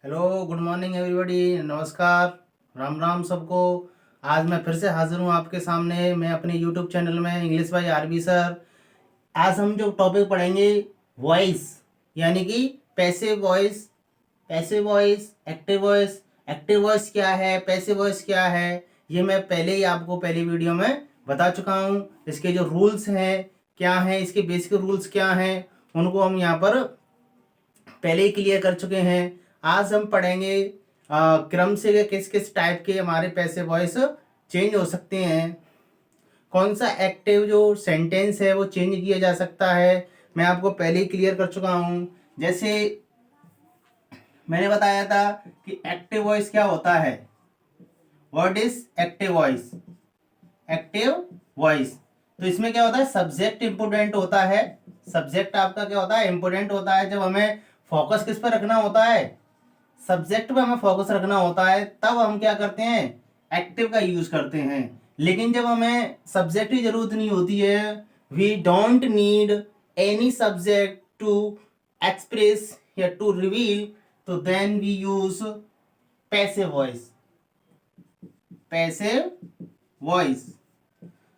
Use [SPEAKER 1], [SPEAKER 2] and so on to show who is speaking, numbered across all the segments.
[SPEAKER 1] Hello, good morning everybody. नमस्कार, राम राम सबको। आज मैं फिर से हाजिर हूँ आपके सामने, मैं अपने यूट्यूब चैनल में इंग्लिश बाय आरबी सर। आज हम जो टॉपिक पढ़ेंगे वॉइस, यानी कि passive voice, passive voice, active voice. Active voice क्या है, पैसिव वॉइस क्या है, ये मैं पहले ही आपको पहली वीडियो में बता चुका हूँ। इसके जो रूल्स हैं क्या हैं, इसके बेसिक रूल्स क्या हैं, उनको हम यहाँ पर पहले ही क्लियर कर चुके हैं। आज हम पढ़ेंगे क्रम से किस किस टाइप के हमारे पैसिव वॉइस चेंज हो सकते हैं, कौन सा एक्टिव जो सेंटेंस है वो चेंज किया जा सकता है, मैं आपको पहले ही क्लियर कर चुका हूँ। जैसे मैंने बताया था कि एक्टिव वॉइस क्या होता है। What is active voice? Active voice, तो इसमें क्या होता है, सब्जेक्ट इंपोर्टेंट होता है। सब्जेक्ट आपका क्या होता है, इंपोर्टेंट होता है। जब हमें फोकस किस पर रखना होता है, सब्जेक्ट पे हमें फोकस रखना होता है, तब हम क्या करते हैं, एक्टिव का यूज करते हैं। लेकिन जब हमें सब्जेक्ट की जरूरत नहीं होती है, we don't need any subject to express या टू रिवील, तो then we use passive voice. Passive voice,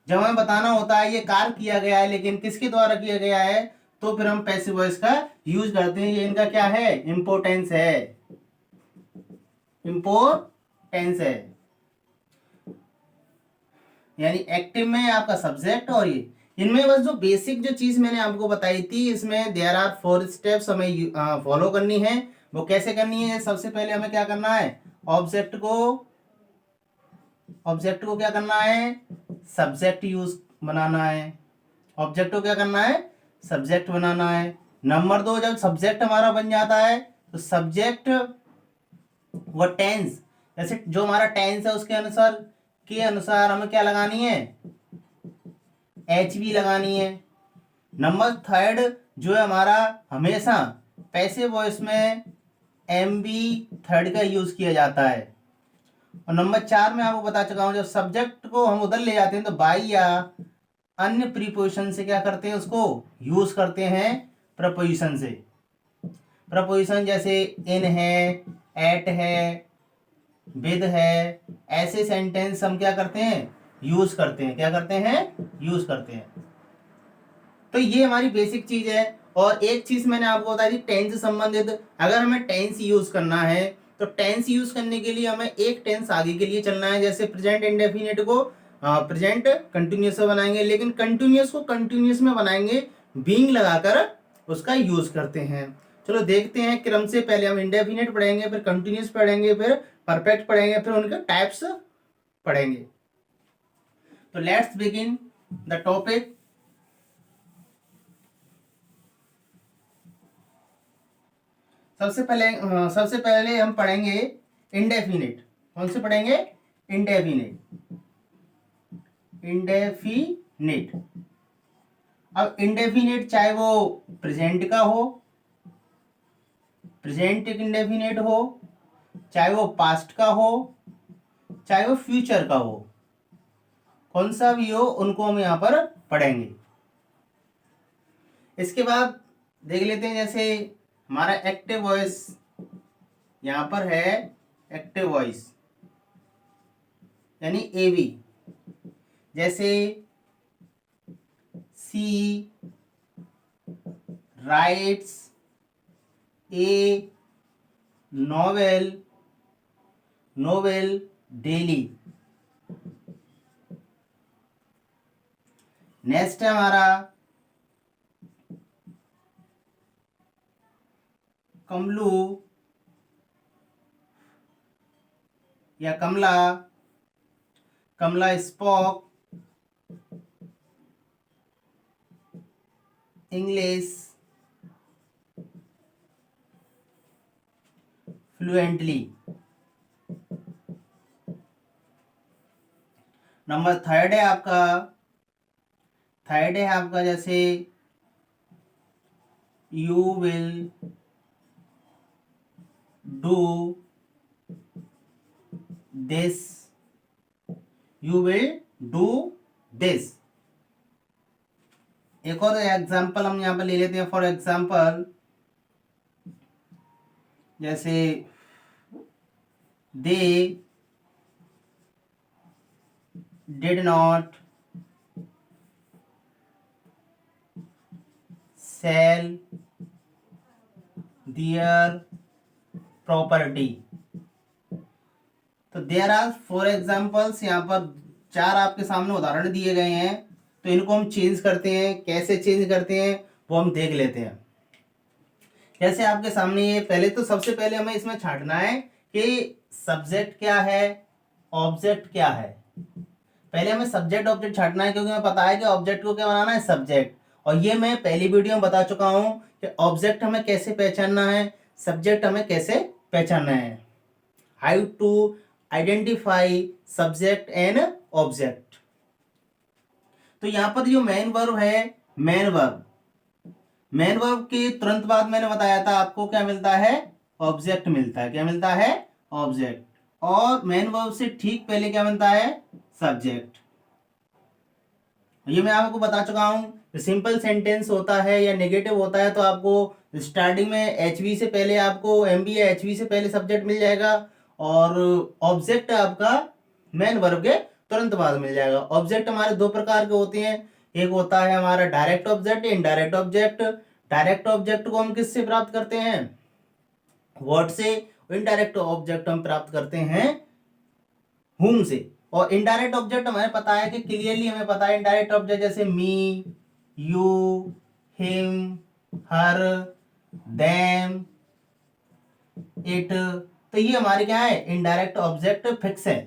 [SPEAKER 1] जब हमें बताना होता है ये कार्य किया गया है लेकिन किसके द्वारा किया गया है, तो फिर हम पैसिव वॉइस का यूज करते हैं। ये इनका क्या है, इंपोर्टेंस है, इंपोर्टेंस है। यानी एक्टिव में आपका सब्जेक्ट और ये, इनमें बस जो बेसिक जो चीज मैंने आपको बताई थी, इसमें देयर आर 4 स्टेप्स हमें फॉलो करनी है। वो कैसे करनी है, सबसे पहले हमें क्या करना है, ऑब्जेक्ट को क्या करना है, सब्जेक्ट यूज बनाना है। ऑब्जेक्ट को क्या करना है, सब्जेक्ट बनाना है। नंबर 2, जब सब्जेक्ट हमारा बन जाता है तो सब्जेक्ट व टेंस, जैसे जो हमारा टेंस है उसके अनुसार हमें क्या लगानी है, एच बी लगानी है। नंबर 3, जो है हमारा हमेशा पैसिव वॉइस में एम बी थर्ड का यूज किया जाता है। और नंबर 4 में आपको बता चुका हूं, जब सब्जेक्ट को हम उधर ले जाते हैं तो बाई या अन्य प्रीपोजिशन से क्या करते हैं, उसको यूज करते हैं प्रपोजिशन से। प्रपोजिशन जैसे इन है, एट है, विद है, ऐसे सेंटेंस हम क्या करते हैं, यूज करते हैं। क्या करते हैं, यूज करते हैं। तो ये हमारी बेसिक चीज है। और एक चीज मैंने आपको बताई थी टेंस से संबंधित, अगर हमें टेंस यूज करना है तो टेंस यूज करने के लिए हमें एक टेंस आगे के लिए चलना है। जैसे प्रेजेंट इंडेफिनिट को प्रेजेंट कंटिन्यूअस में बनाएंगे, लेकिन कंटिन्यूअस को कंटिन्यूअस में बनाएंगे बीइंग लगाकर उसका यूज करते हैं। चलो देखते हैं क्रम से, पहले हम इंडेफिनिट पढ़ेंगे, फिर कंटिन्यूअस पढ़ेंगे, फिर परफेक्ट पढ़ेंगे, फिर उनके टाइप्स पढ़ेंगे। तो लेट्स बिगिन द टॉपिक। सबसे पहले हम पढ़ेंगे इंडेफिनिट। कौन से पढ़ेंगे, इंडेफिनिट। इंडेफिनिट, अब इंडेफिनिट चाहे वो प्रेजेंट का हो, प्रेजेंट इंडेफिनिट हो, चाहे वो पास्ट का हो, चाहे वो फ्यूचर का हो, कौन सा भी हो, उनको हम यहाँ पर पढ़ेंगे। इसके बाद देख लेते हैं, जैसे हमारा एक्टिव वॉइस यहां पर है, एक्टिव वॉइस यानी एवी। जैसे she writes a novel, novel daily. Next है हमारा कमलू या Kamala, Kamala spoke English fluently. Number 3 है आपका जैसे you will do this, you will do this. एक और एग्जाम्पल हम यहां पर ले लेते हैं। फॉर एग्जाम्पल जैसे they did not sell their property। तो देयर आर फॉर एग्जाम्पल्स, यहाँ पर चार आपके सामने उदाहरण दिए गए हैं। तो इनको हम चेंज करते हैं, कैसे चेंज करते हैं वो हम देख लेते हैं। जैसे आपके सामने ये पहले, तो सबसे पहले हमें इसमें छांटना है कि सब्जेक्ट क्या है, ऑब्जेक्ट क्या है। पहले हमें सब्जेक्ट ऑब्जेक्ट छांटना है, क्योंकि हमें पता है कि ऑब्जेक्ट को क्या बनाना है, सब्जेक्ट। और ये मैं पहली वीडियो में बता चुका हूं कि ऑब्जेक्ट हमें कैसे पहचानना है, सब्जेक्ट हमें कैसे पहचानना है। How to identify subject and object. तो यहां पर जो मेन वर्ब है, मेन वर्ब के तुरंत बाद मैंने बताया था आपको क्या मिलता है, ऑब्जेक्ट मिलता है। क्या मिलता है, ऑब्जेक्ट। और मेन वर्ब से ठीक पहले क्या बनता है, सब्जेक्ट। ये मैं आपको बता चुका हूं। सिंपल सेंटेंस होता है या नेगेटिव होता है तो आपको स्टार्टिंग में एचवी से पहले, आपको एमबी या एचवी से पहले सब्जेक्ट मिल जाएगा, और ऑब्जेक्ट आपका मेन वर्ब के तुरंत बाद मिल जाएगा। ऑब्जेक्ट हमारे दो प्रकार के होते हैं, एक होता है हमारा direct object, indirect object. Direct object को हम किससे प्राप्त करते हैं, वर्ड से। इनडायरेक्ट ऑब्जेक्ट हम प्राप्त करते हैं हुम से। और इनडायरेक्ट ऑब्जेक्ट हमें पता है कि क्लियरली हमें पता है इनडायरेक्ट ऑब्जेक्ट जैसे me, you, him, her, them, it. तो ये हमारे क्या है, इनडायरेक्ट ऑब्जेक्ट फिक्स है।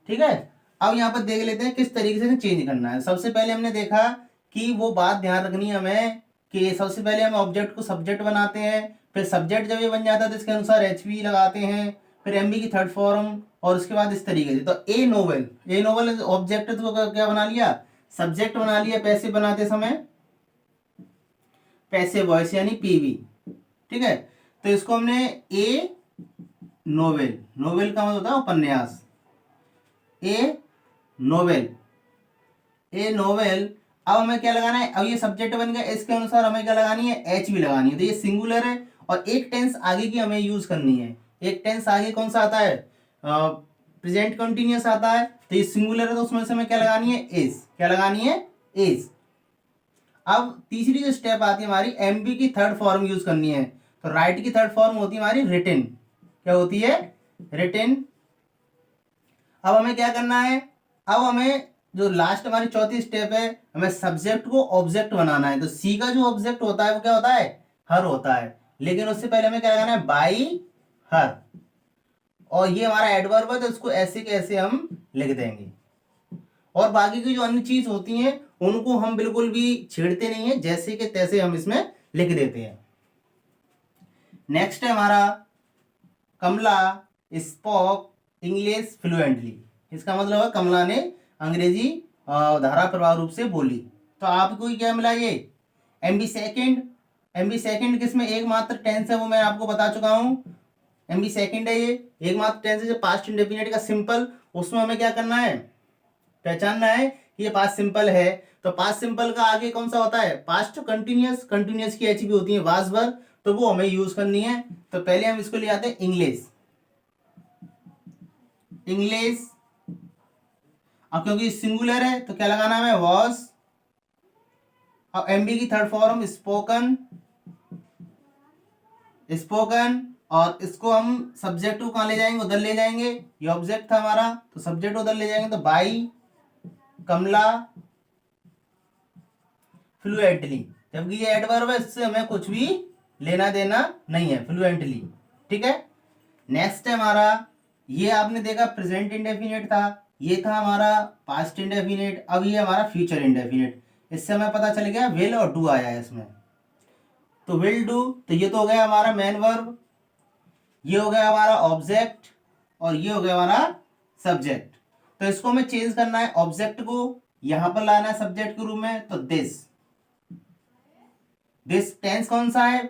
[SPEAKER 1] ठीक है। अब यहाँ पर देख लेते हैं किस तरीके से चेंज करना है। सबसे पहले हमने देखा कि वो बात ध्यान रखनी है हमें कि सबसे पहले हम ऑब्जेक्ट को सब्जेक्ट बनाते हैं, फिर सब्जेक्ट जब ये बन जाता है तो इसके अनुसार एचवी लगाते हैं, फिर एमबी की थर्ड फॉर्म, और उसके बाद इस तरीके से। तो ए नोवेल ऑब्जेक्ट तो क्या बना लिया, सब्जेक्ट बना लिया पैसे बनाते समय, पैसे वॉइस यानी पीवी। ठीक है। तो इसको हमने ए नोवेल, नोवेल का मतलब होता है उपन्यास, ए नोवेल, ए नोवेल। अब हमें क्या लगाना है, अब ये सब्जेक्ट बन गया, इसके अनुसार हमें क्या लगानी है, एच भी लगानी है। तो ये सिंगुलर है और एक टेंस आगे की हमें यूज करनी है। एक टेंस आगे कौन सा आता है, प्रेजेंट कंटिन्यूअस आता है। तो ये सिंगुलर है तो उसमें से हमें क्या लगानी है, इज। क्या लगानी है, इज। अब तीसरी जो स्टेप आती है हमारी, एमबी की थर्ड फॉर्म यूज करनी है। तो राइट की थर्ड फॉर्म होती है हमारी रिटन। क्या होती है, रिटन। अब हमें क्या करना है, अब हमें जो लास्ट हमारी चौथी स्टेप है, हमें सब्जेक्ट को ऑब्जेक्ट बनाना है। तो सी का जो ऑब्जेक्ट होता है वो क्या होता है, हर होता है। लेकिन उससे पहले हमें क्या लगाना है, बाई हर। और ये हमारा एडवर्ब है तो इसको ऐसे के ऐसे हम लिख देंगे। और बाकी की जो अन्य चीज होती हैं उनको हम बिल्कुल भी छेड़ते नहीं है, जैसे के तैसे हम इसमें लिख देते हैं। नेक्स्ट है हमारा, कमला स्पोक इंग्लिश फ्लुएंटली। इसका मतलब है कमला ने अंग्रेजी धारा प्रभाव रूप से बोली। तो आपको क्या मिला, ये एमबी सेकंड। एमबी सेकंड किसमें एकमात्र टेंस है वो मैं आपको बता चुका हूं। एमबी सेकंड है, ये एकमात्र टेंस है जो पास्ट इंडेफिनिट का सिंपल। उसमें हमें क्या करना है, पहचानना है कि ये पास्ट सिंपल है। तो पास्ट सिंपल का आगे कौन सा होता है, पास्ट कंटिन्यूअस। कंटिन्यूअस की एच भी होती है वाज वर, तो वो हमें यूज करनी है। तो पहले हम इसको ले आते हैं इंग्लिश, इंग्लिश। अब क्योंकि सिंगुलर है तो क्या लगाना है, वॉज। अब एमबी की थर्ड फॉर्म स्पोकन, स्पोकन। और इसको हम सब्जेक्ट को कहां ले जाएंगे, उधर ले जाएंगे। ये ऑब्जेक्ट था हमारा तो सब्जेक्ट उधर ले जाएंगे। तो बाई कमला फ्लुएंटली, जबकि ये एडवर्ब है, इससे हमें कुछ भी लेना देना नहीं है, फ्लुएंटली। ठीक है। नेक्स्ट है हमारा, ये आपने देखा प्रेजेंट इंडेफिनिट था, ये था हमारा पास्ट इंडेफिनिट। अब ये हमारा फ्यूचर इंडेफिनिट। इससे हमें पता चल गया विल और डू आया है इसमें। तो विल डू, तो ये तो हो गया हमारा मेन वर्ब, ये हो गया हमारा ऑब्जेक्ट, और ये हो गया हमारा सब्जेक्ट। तो इसको हमें चेंज करना है, ऑब्जेक्ट को यहां पर लाना है सब्जेक्ट के रूप में। तो दिस, दिस टेंस कौन सा है,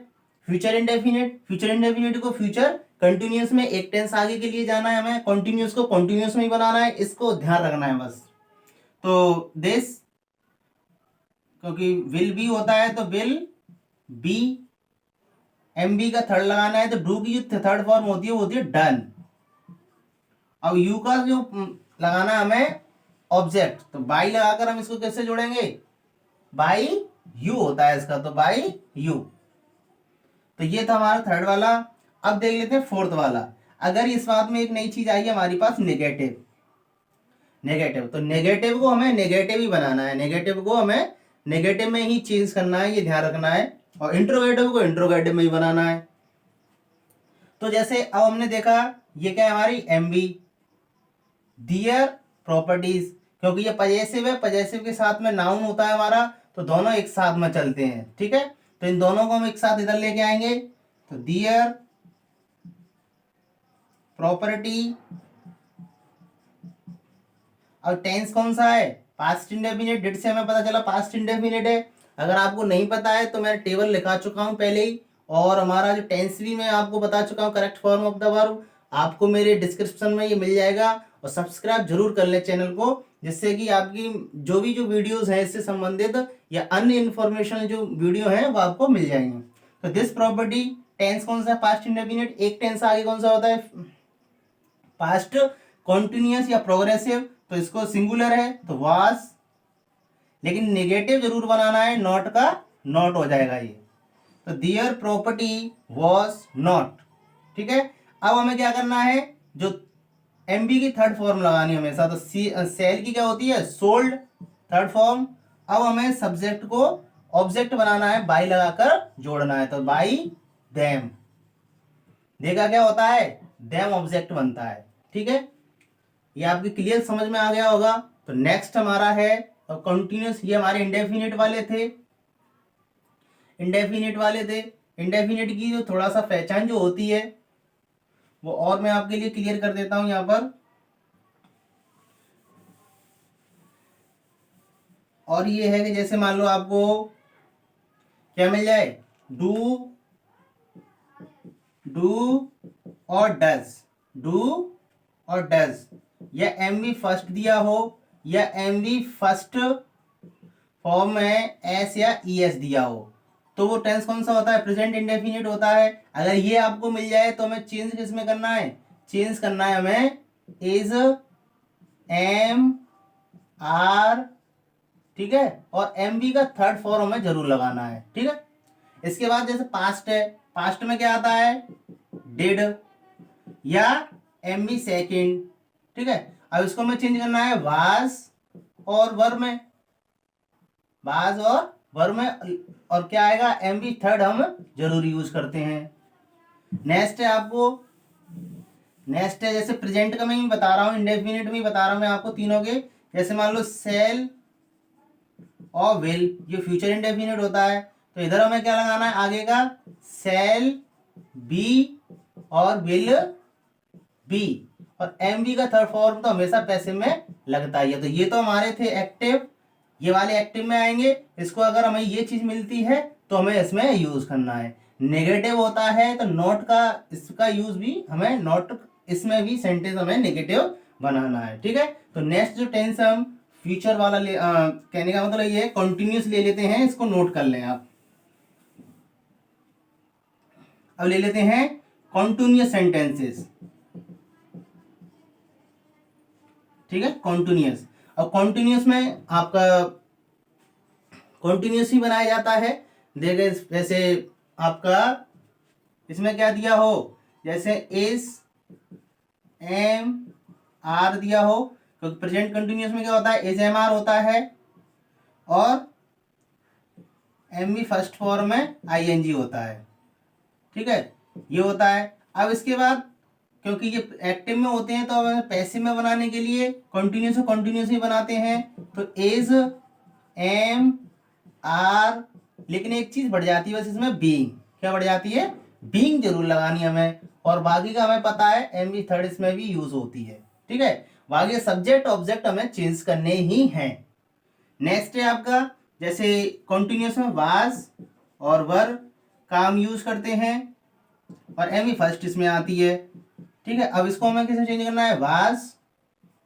[SPEAKER 1] फ्यूचर इंडेफिनिट। फ्यूचर इंडेफिनिट को फ्यूचर कंटिन्यूअस में एक टेंस आगे के लिए जाना है, हमें कंटिन्यूअस को कंटिन्यूअस में ही बनाना है, इसको ध्यान रखना है बस। तो दिस, क्योंकि विल बी होता है तो विल बी, एम बी का थर्ड लगाना है। तो डू की जो थर्ड फॉर्म होती है वो होती है डन। अब यू का जो लगाना है हमें ऑब्जेक्ट, तो बाई लगाकर हम इसको कैसे जोड़ेंगे, बाई यू होता है इसका, तो बाई यू। तो ये था हमारा थर्ड वाला। अब देख लेते हैं फोर्थ वाला। अगर इस बात में एक नई चीज आई है हमारे पास, नेगेटिव। नेगेटिव, तो नेगेटिव को हमें नेगेटिव ही बनाना है, नेगेटिव को हमें नेगेटिव में ही चेंज करना है, ये ध्यान रखना है। और इंट्रोगेटिव को इंट्रोगेटिव में ही बनाना है। तो जैसे अब हमने देखा ये क्या है हमारी एमबी, दियर प्रॉपर्टीज, क्योंकि ये पजेसिव है, पजेसिव के साथ में नाउन होता है हमारा, तो दोनों एक साथ में चलते हैं, ठीक है। तो इन दोनों को हम एक साथ इधर लेके आएंगे, तो दियर प्रॉपर्टी। अब टेंस कौन सा है, पास्ट इंडेफिनिट, डिड से हमें पता चला पास्ट इंडेफिनिट है। अगर आपको नहीं पता है तो मैं टेबल लिखा चुका हूं पहले ही, और हमारा जो टेंस भी मैं आपको बता चुका हूं, correct form of the verb, आपको मेरे डिस्क्रिप्शन में ये मिल जाएगा। और सब्सक्राइब जरूर कर ले चैनल को, जिससे कि आपकी जो वीडियोस हैं इससे संबंधित या अन्य इंफॉर्मेशन जो वीडियो है वो आपको मिल जाएंगे। तो दिस प्रॉपर्टी, टेंस कौन सा है, पास्ट इंडेफिनिट। एक टेंस आगे कौन सा होता है, पास्ट कॉन्टिन्यूअस या प्रोग्रेसिव, तो इसको सिंगुलर है तो वाज, लेकिन नेगेटिव जरूर बनाना है, नॉट का नॉट हो जाएगा ये। तो दियर प्रॉपर्टी वॉज नॉट, ठीक है। अब हमें क्या करना है, जो एमबी की थर्ड फॉर्म लगानी है हमेशा, तो सेल की क्या होती है, सोल्ड, थर्ड फॉर्म। अब हमें सब्जेक्ट को ऑब्जेक्ट बनाना है, बाई लगाकर जोड़ना है, तो बाई देम। देखा क्या होता है, देम ऑब्जेक्ट बनता है, ठीक है। ये आपकी क्लियर समझ में आ गया होगा। तो नेक्स्ट हमारा है कंटिन्यूस, ये हमारे इंडेफिनिट वाले थे, इंडेफिनिट वाले थे। इंडेफिनिट की जो थोड़ा सा पहचान जो होती है वो और मैं आपके लिए क्लियर कर देता हूं यहां पर। और ये है कि जैसे मान लो आपको क्या मिल जाए, डू, डू और डज, डू और डज, या एम बी फर्स्ट दिया हो, या एम बी फर्स्ट फॉर्म में एस या ई एस दिया हो, तो वो टेंस कौन सा होता है, प्रेजेंट इंडेफिनिट होता है। अगर ये आपको मिल जाए तो हमें चेंज किस में करना है, चेंज करना है हमें इज, एम, आर, ठीक है। और एम बी का थर्ड फॉर्म हमें जरूर लगाना है, ठीक है। इसके बाद जैसे पास्ट है, पास्ट में क्या आता है, डिड या एम बी सेकेंड, ठीक है। अब इसको हमें चेंज करना है वाज और वर में, वाज और वर में, और क्या आएगा, एम बी थर्ड हम जरूर यूज करते हैं। नेक्स्ट है आपको, नेक्स्ट है जैसे प्रेजेंट का मैं ही बता रहा हूँ, इंडेफिनिट में ही बता रहा हूँ मैं आपको तीनों के। जैसे मान लो सेल और विल, ये फ्यूचर इंडेफिनिट होता है, तो इधर हमें क्या लगाना है आगे का, सेल बी और विल बी, और एम बी का थर्ड फॉर्म तो हमेशा पैसिव में लगता ही है। तो ये तो हमारे थे एक्टिव, ये वाले एक्टिव में आएंगे। इसको अगर हमें ये चीज मिलती है तो हमें इसमें यूज करना है। नेगेटिव होता है तो नॉट का, इसका यूज भी हमें नॉट, इसमें भी सेंटेंस हमें नेगेटिव बनाना है, ठीक है। तो नेक्स्ट जो टेंस हम फ्यूचर वाला कहने का मतलब ये कंटिन्यूस ले लेते हैं, इसको नोट कर लें आप। अब ले लेते हैं कॉन्टिन्यूस सेंटेंसेस, ठीक है, कॉन्टिन्यूस। अब कॉन्टिन्यूस में आपका कॉन्टिन्यूस ही बनाया जाता है। देखिए जैसे आपका इसमें क्या दिया हो, जैसे इस, एम, आर दिया हो, क्योंकि प्रेजेंट कंटिन्यूस में क्या होता है, इज एम आर होता है, और एम बी फर्स्ट फॉर्म में आई एन जी होता है, ठीक है, ये होता है। अब इसके बाद क्योंकि ये एक्टिव में होते हैं तो अब पैसिव में बनाने के लिए कंटिन्यूस को कंटिन्यूस ही बनाते हैं, तो इज, एम, आर, लेकिन एक चीज बढ़ जाती है बस इसमें, बीइंग। क्या बढ़ जाती है, बीइंग जरूर लगानी हमें, और बाकी का हमें पता है एम बी थर्ड इसमें भी यूज होती है, ठीक है। बाकी सब्जेक्ट ऑब्जेक्ट हमें चेंज करने ही हैं। नेक्स्ट है आपका जैसे कंटिन्यूस में वाज और वर का हम यूज करते हैं, और एम बी फर्स्ट इसमें आती है, ठीक है। अब इसको हमें किसमें चेंज करना है, वाज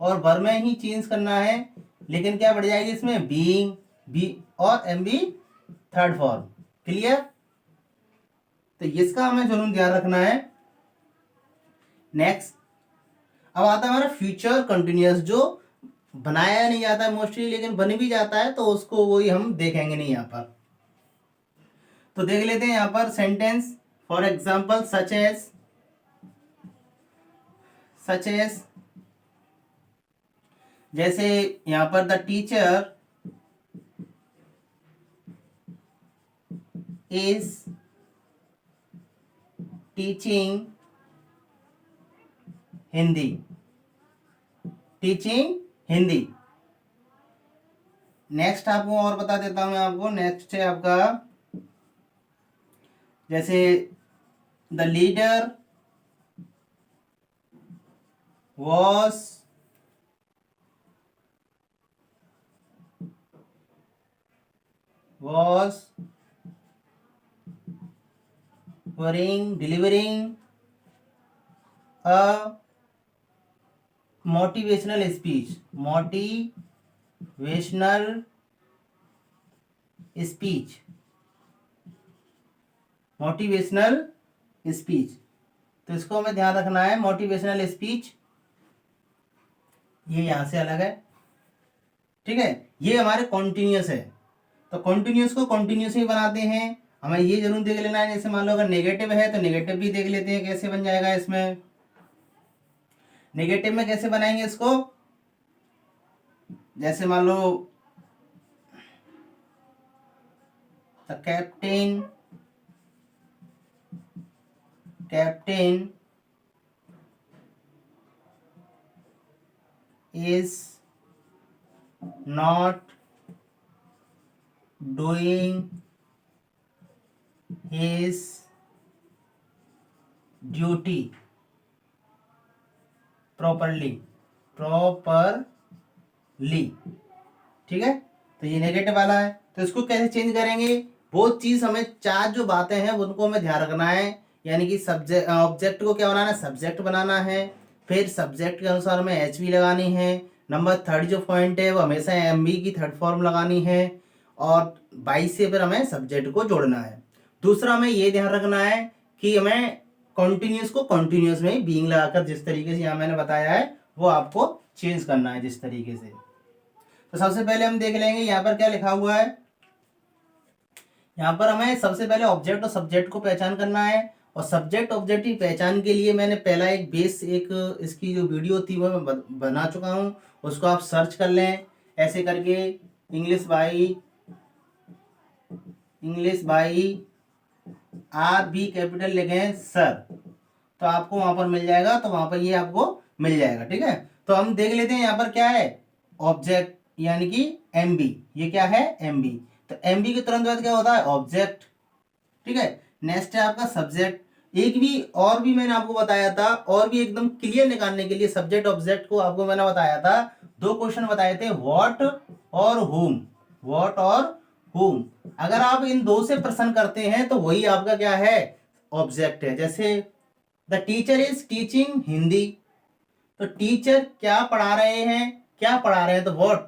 [SPEAKER 1] और वर में ही चेंज करना है, लेकिन क्या बढ़ जाएगी इसमें, बीइंग, बी और M B third form, clear. तो इसका हमें जरूर ध्यान रखना है। नेक्स्ट अब आता है हमारा फ्यूचर कंटिन्यूअस, जो बनाया नहीं जाता है मोस्टली, लेकिन बन भी जाता है, तो उसको वही हम देखेंगे नहीं यहाँ पर। तो देख लेते हैं यहाँ पर sentence. For example such as, जैसे यहाँ पर the teacher is teaching Hindi, teaching Hindi. Next आपको और बता देता हूं मैं आपको, नेक्स्ट है आपका, जैसे the leader was delivering a motivational speech, motivational speech. तो इसको हमें ध्यान रखना है, मोटिवेशनल स्पीच ये यहां से अलग है, ठीक है। ये हमारे कॉन्टिन्यूस है, तो कॉन्टिन्यूस को कॉन्टिन्यूस ही बनाते हैं। हमें ये जरूर देख लेना है, जैसे मान लो अगर नेगेटिव है तो नेगेटिव भी देख लेते हैं कैसे बन जाएगा। इसमें नेगेटिव में कैसे बनाएंगे इसको, जैसे मान लो the captain is not doing his duty properly, ठीक है। तो ये नेगेटिव वाला है, तो इसको कैसे चेंज करेंगे, वो चीज हमें, चार जो बातें हैं उनको हमें ध्यान रखना है। यानी कि सब्जेक्ट ऑब्जेक्ट को क्या बनाना है, सब्जेक्ट बनाना है, फिर सब्जेक्ट के अनुसार हमें एच वी लगानी है। नंबर थर्ड जो पॉइंट है वो हमेशा एम बी की थर्ड फॉर्म लगानी है, और 22 से फिर हमें सब्जेक्ट को जोड़ना है। दूसरा हमें ये ध्यान रखना है कि हमें कॉन्टिन्यूस को कॉन्टिन्यूस में ही बीइंग लगाकर, जिस तरीके से यहाँ मैंने बताया है वो आपको चेंज करना है जिस तरीके से। तो सबसे पहले हम देख लेंगे यहाँ पर क्या लिखा हुआ है। यहाँ पर हमें सबसे पहले ऑब्जेक्ट और सब्जेक्ट को पहचान करना है, और सब्जेक्ट ऑब्जेक्ट की पहचान के लिए मैंने पहला एक बेस, एक इसकी जो वीडियो थी वो मैं बना चुका हूँ, उसको आप सर्च कर लें ऐसे करके, English by R B capital लिखें सर, तो आपको वहां पर मिल जाएगा, तो वहां पर ये आपको मिल जाएगा, ठीक है। तो हम देख लेते हैं यहाँ पर क्या है, ऑब्जेक्ट यानी कि एम बी, ये क्या है एम बी। तो एम बी के तुरंत बाद क्या होता है ऑब्जेक्ट, ठीक है। नेक्स्ट है आपका सब्जेक्ट। एक भी और भी मैंने आपको बताया था, और भी एकदम क्लियर निकालने के लिए सब्जेक्ट ऑब्जेक्ट को आपको मैंने बताया था, दो क्वेश्चन बताए थे, व्हाट और हुम। अगर आप इन दो से प्रश्न करते हैं तो वही आपका क्या है ऑब्जेक्ट है। जैसे the teacher is teaching Hindi, तो टीचर क्या पढ़ा रहे हैं, तो व्हाट,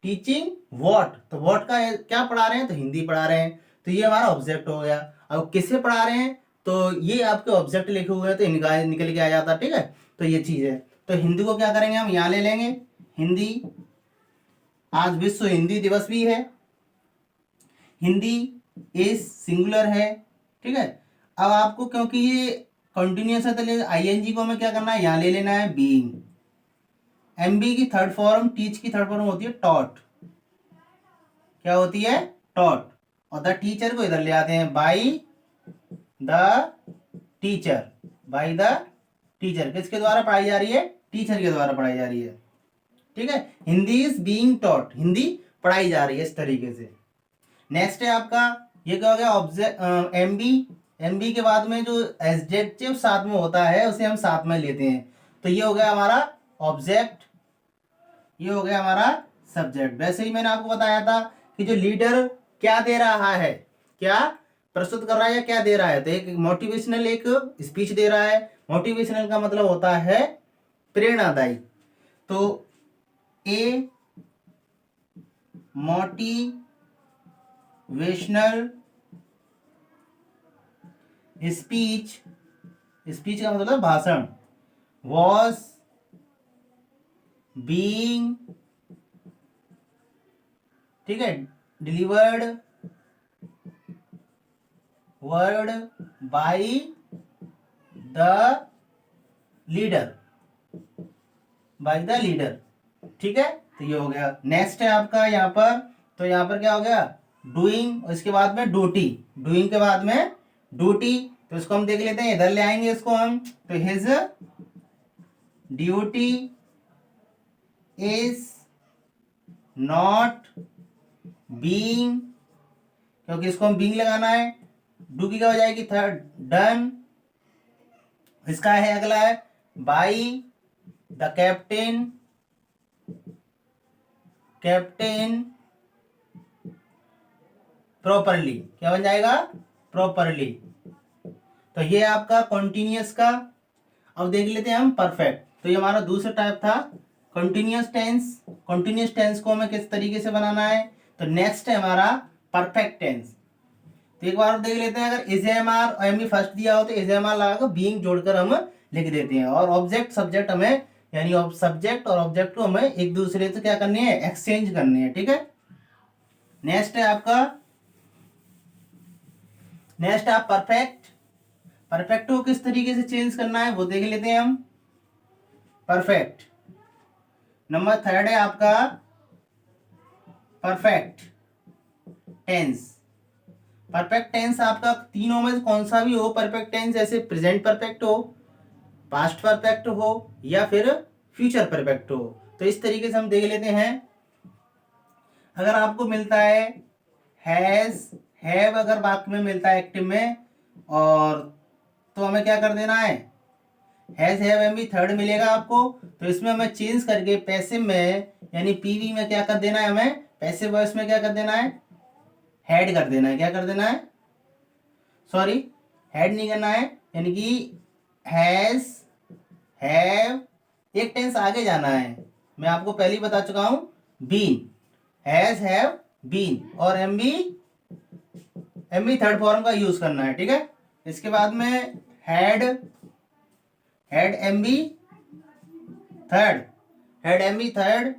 [SPEAKER 1] टीचिंग व्हाट, तो व्हाट का क्या पढ़ा रहे हैं, तो हिंदी पढ़ा रहे हैं, तो ये हमारा ऑब्जेक्ट हो गया। अब किससे पढ़ा रहे हैं, तो ये आपके ऑब्जेक्ट लिखे हुए हैं, तो इनका निकल के आ जाता, ठीक है। तो ये चीज है, तो हिंदी को क्या करेंगे हम यहाँ ले लेंगे, हिंदी, आज विश्व हिंदी दिवस भी है, हिंदी इज सिंगुलर है, ठीक है। अब आपको क्योंकि ये कंटिन्यूस है तो आईएनजी को हमें क्या करना है, यहाँ ले लेना है बीइंग। एमबी की थर्ड फॉर्म, टीच की थर्ड फॉर्म होती है टॉट, क्या होती है टॉट, और द टीचर को इधर ले आते हैं बाई द टीचर, किसके द्वारा पढ़ाई जा रही है, टीचर के द्वारा पढ़ाई जा रही है, ठीक है। Hindi is being taught, Hindi पढ़ाई जा रही है, इस तरीके से। नेक्स्ट है आपका, ये क्या हो गया ऑब्जेक्ट एमबी के बाद में जो एडजेक्टिव साथ में होता है उसे हम साथ में लेते हैं, तो ये हो गया हमारा ऑब्जेक्ट, ये हो गया हमारा सब्जेक्ट। वैसे ही मैंने आपको बताया था कि जो लीडर क्या दे रहा है, क्या प्रस्तुत कर रहा है या क्या दे रहा है, तो एक मोटिवेशनल एक स्पीच दे रहा है। मोटिवेशनल का मतलब होता है प्रेरणादायी, तो ए मोटिवेशनल स्पीच का मतलब भाषण, वॉज बीइंग, ठीक है, delivered word by the leader, by the leader, ठीक है। तो ये हो गया। नेक्स्ट है आपका यहाँ पर, तो यहाँ पर क्या हो गया, डूइंग, इसके बाद में ड्यूटी, डूइंग के बाद में ड्यूटी, तो इसको हम देख लेते हैं, इधर ले आएंगे इसको हम, तो his duty is not being, क्योंकि इसको हम बीइंग लगाना है, डू की क्या हो जाएगी, थर्ड, डन। इसका है अगला है by the captain, captain properly, क्या बन जाएगा, प्रॉपरली। तो ये आपका कॉन्टिन्यूअस का। अब देख लेते हैं हम परफेक्ट। तो ये हमारा दूसरा टाइप था कॉन्टिन्यूअस टेंस। कॉन्टिन्यूअस टेंस को हमें किस तरीके से बनाना है, तो नेक्स्ट है हमारा परफेक्ट टेंस। तो एक बार देख लेते हैं, अगर इज एम आर और एम बी फर्स्ट दिया हो तो इज एम आर लगाकर बीइंग जोड़कर हम लिख देते हैं, और ऑब्जेक्ट सब्जेक्ट हमें, यानी सब्जेक्ट और ऑब्जेक्ट को हमें एक दूसरे से क्या करनी है, एक्सचेंज करनी है, ठीक है। नेक्स्ट है आपका, नेक्स्ट आप परफेक्ट। परफेक्ट को किस तरीके से चेंज करना है वो देख लेते हैं हम। परफेक्ट नंबर थर्ड है आपका परफेक्ट टेंस। परफेक्ट टेंस आपका तीनों में से कौन सा भी हो परफेक्ट टेंस, जैसे प्रेजेंट परफेक्ट हो, पास्ट परफेक्ट हो, या फिर फ्यूचर परफेक्ट हो। तो इस तरीके से हम देख लेते हैं। अगर आपको मिलता है हैज, हैव अगर वाक्य में मिलता है एक्टिव में, और तो हमें क्या कर देना है, has have M B third मिलेगा आपको, तो इसमें हमें चेंज करके पैसिव में यानी पीवी में क्या कर देना है, हमें पैसिव वॉइस में क्या कर देना है, हेड कर देना है। क्या कर देना है, सॉरी हेड नहीं करना है, यानी कि हैज हैव, एक टेंस आगे जाना है, मैं आपको पहले ही बता चुका हूं, बीन, हैज हैव बीन, और एम बी थर्ड फॉर्म का यूज करना है, ठीक है। इसके बाद में had, had M B third, had M B third,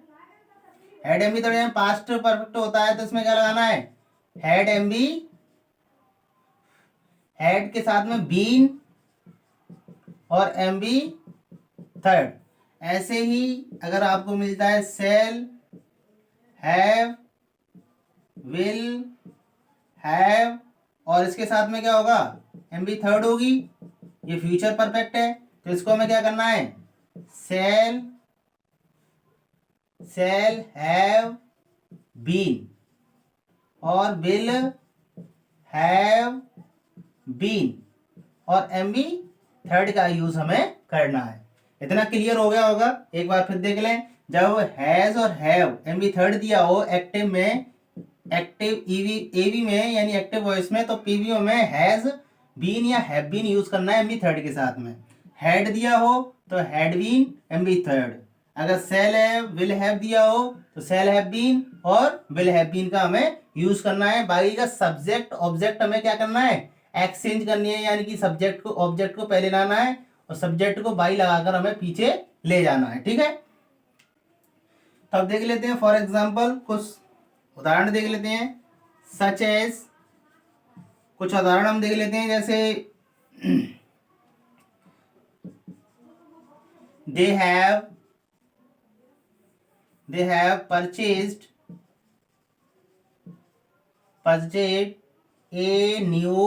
[SPEAKER 1] had M B third past perfect होता है, तो इसमें क्या लगाना है, हैड एम बी, हैड के साथ में बीन और एम बी थर्ड। ऐसे ही अगर आपको मिलता है सेल, हैव, विल, हैव, और इसके साथ में क्या होगा, एम बी थर्ड होगी, ये फ्यूचर परफेक्ट है, तो इसको हमें क्या करना है, सेल, सेल हैव बीन और विल हैव बीन, और एम बी थर्ड का यूज हमें करना है। इतना क्लियर हो गया होगा। एक बार फिर देख लें, जब हैज और हैव एम बी थर्ड दिया हो एक्टिव में, एक्टिव ईवी एवी में यानी एक्टिव वॉइस में, तो पीवीओ में हैज बीन या हैव बीन यूज करना है एम बी थर्ड के साथ में। हैड दिया हो तो had been M B third, अगर सेल हैव विल हैव दिया हो तो सेल हैव बीन और विल हैव बीन का हमें यूज करना है। बाकी का सब्जेक्ट ऑब्जेक्ट हमें क्या करना है, एक्सचेंज करनी है, यानी कि सब्जेक्ट को ऑब्जेक्ट को पहले लाना है और सब्जेक्ट को बाई लगाकर हमें पीछे ले जाना है, ठीक है। तो अब देख लेते हैं फॉर एग्जांपल कुछ उदाहरण देख लेते हैं, सच एज, कुछ उदाहरण हम देख लेते हैं, जैसे they have purchased A new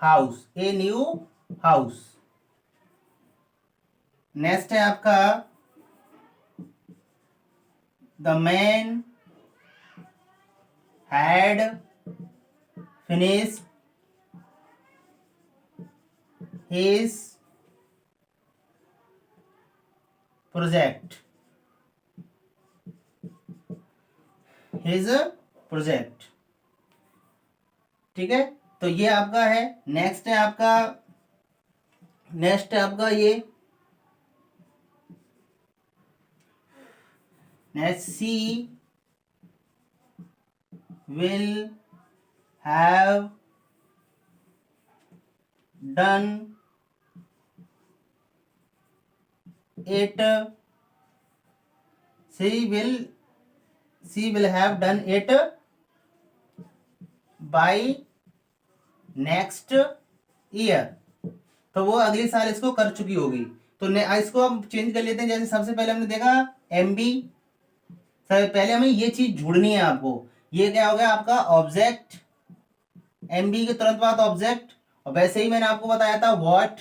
[SPEAKER 1] house, A new house. Next है आपका the man had finished his project, his project, ठीक है। तो ये आपका है। नेक्स्ट है आपका, नेक्स्ट है आपका ये, next she will have done it, she will have done it by next year। तो वो अगले साल इसको कर चुकी होगी। तो इसको हम चेंज कर लेते हैं। जैसे सबसे पहले हमने देखा MB, पहले हमें ये चीज ढूंढनी है आपको। ये क्या हो गया आपका ऑब्जेक्ट, MB के तुरंत बाद ऑब्जेक्ट, और वैसे ही मैंने आपको बताया था व्हाट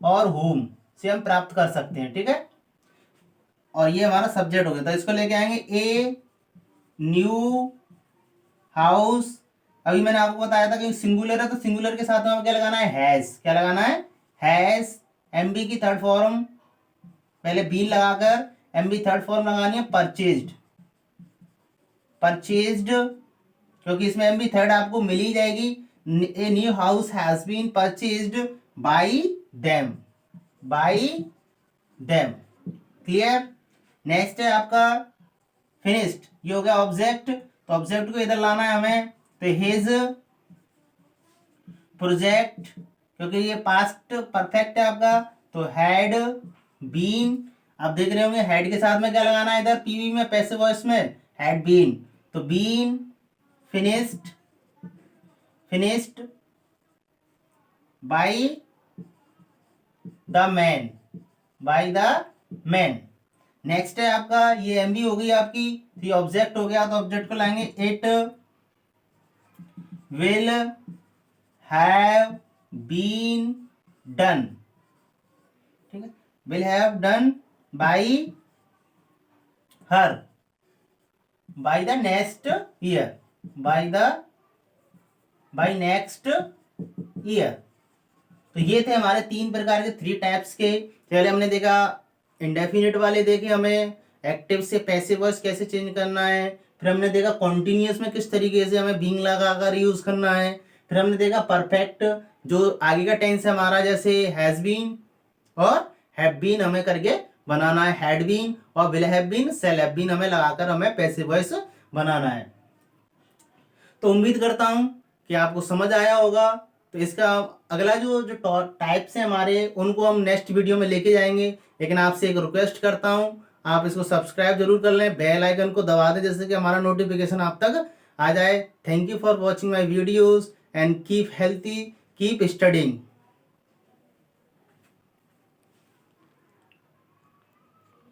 [SPEAKER 1] और whom से हम प्राप्त कर सकते हैं, ठीक है। और ये हमारा सब्जेक्ट हो गया। तो इसको लेके आएंगे ए न्यू हाउस। अभी मैंने आपको बताया था कि सिंगुलर है तो सिंगुलर के साथ में हमें क्या लगाना है, हैज। क्या लगाना है, हैज। MB की थर्ड फॉर्म पहले बीन लगाकर MB थर्ड फॉर्म लगानी है परचेज्ड। परचेज्ड क्योंकि इसमें MB थर्ड आपको मिल ही जाएगी। A new house has been purchased by them, by them. Clear. Next है आपका फिनिश्ड, ये हो गया ऑब्जेक्ट। तो ऑब्जेक्ट को इधर लाना है हमें। तो हिज प्रोजेक्ट, क्योंकि ये पास्ट परफेक्ट है आपका, तो हैड बीन। आप देख रहे होंगे हैड के साथ में क्या लगाना है इधर पीवी में, पैसिव वॉइस में, हैड बीन। तो been finished, finished by the man, by the man. Next है आपका ये MB हो गई आपकी। तो ये ऑब्जेक्ट हो गया, तो ऑब्जेक्ट को लाएंगे it will have been done, ठीक है। Will have done by her by the next year, by next year. तो ये थे हमारे तीन प्रकार के 3 टाइप्स के। पहले हमने देखा इंडेफिनिट वाले देखे, हमें एक्टिव से पैसिव वॉइस कैसे चेंज करना है। फिर हमने देखा कॉन्टिन्यूअस में किस तरीके से हमें बीइंग लगाकर यूज करना है। फिर हमने देखा परफेक्ट जो आगे का टेंस है हमारा, जैसे हैज बीन और हैव बीन हमें करके बनाना है, हैड बीन और will have been, shall have been हमें लगाकर हमें पैसिव वॉइस बनाना है। तो उम्मीद करता हूं कि आपको समझ आया होगा। तो इसका अगला जो टाइप्स हैं हमारे, उनको हम नेक्स्ट वीडियो में लेके जाएंगे। लेकिन आपसे एक रिक्वेस्ट करता हूं, आप इसको सब्सक्राइब जरूर कर लें, बेल आइकन को दबा दें जिससे कि हमारा नोटिफिकेशन आप तक आ जाए। Thank you for watching my videos and keep healthy, keep studying.